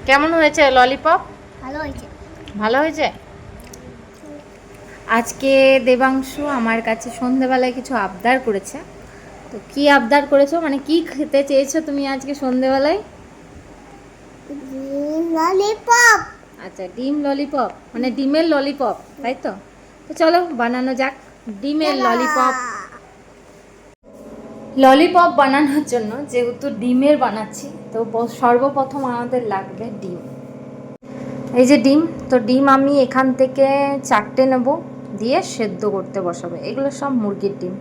কেমন হয়েছে ললিপপ? ভালো হয়েছে। ভালো হয়েছে। আজকে দেবাংশু আমার কাছে সন্ধেবেলায় কিছু আবদার করেছে। তো কি আবদার করেছো, মানে কি খেতে চেয়েছো তুমি আজকে সন্ধেবেলায়? ললিপপ। আচ্ছা, ডিম ললিপপ, মানে ডিমের ললিপপ, তাই তো? তো চলো বানানো যাক ডিমের ললিপপ। ললিপপ বানানোর জন্য যেহেতু ডিমের বানাচ্ছি, তো সর্বপ্রথম আমাদের লাগবে ডিম। এই যে ডিম, তো ডিম আমি এখান থেকে 4টে নেব, দিয়ে সেদ্ধ করতে বসাবো। এগুলো সব মুরগির ডিম।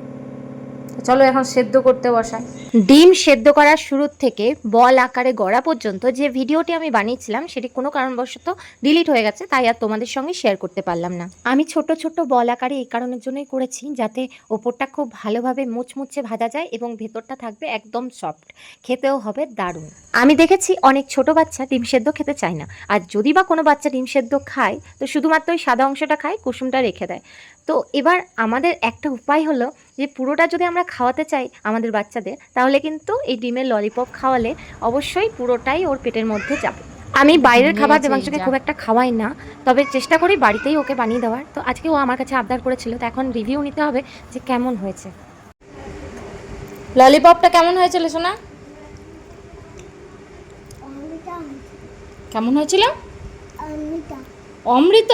তো চলো এখন সেদ্ধ করতে বসাই। ডিম সেদ্ধ করার শুরুর থেকে বল আকারে গড়া পর্যন্ত যে ভিডিওটি আমি বানিয়েছিলাম সেটি কোনো কারণবশত ডিলিট হয়ে গেছে, তাই আর তোমাদের সঙ্গে শেয়ার করতে পারলাম না। আমি ছোট ছোট বল আকারে এই কারণের জন্যই করেছি, যাতে ওপরটা খুব ভালোভাবে মুচমুচে ভাজা যায় এবং ভেতরটা থাকবে একদম সফট, খেতেও হবে দারুণ। আমি দেখেছি অনেক ছোট বাচ্চা ডিম সেদ্ধ খেতে চায় না, আর যদি বা কোনো বাচ্চা ডিম সেদ্ধ খায় তো শুধুমাত্র ওই সাদা অংশটা খায়, কুসুমটা রেখে দেয়। তো এবার আমাদের একটা উপায় হলো যে পুরোটা যদি আমরা খাওয়াতে চাই আমাদের বাচ্চাদের, তাহলে কিন্তু এই ডিমের ললিপপ খাওয়ালে অবশ্যই পুরোটাই ওর পেটের মধ্যে যাবে। আমি বাইরের খাবার দেবাংশুকে খুব একটা খাওয়াই না, তবে চেষ্টা করি বাড়িতেই ওকে বানিয়ে দেওয়ার। তো আজকে ও আমার কাছে আবদার করেছিল, তো এখন রিভিউ নিতে হবে যে কেমন হয়েছে। ললিপপটা কেমন হয়েছিল সোনা? কেমন হয়েছিল? অমৃত।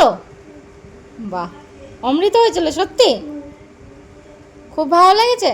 বাহ, অমৃত হয়েছিল সত্যি? খুব ভালো লেগেছে।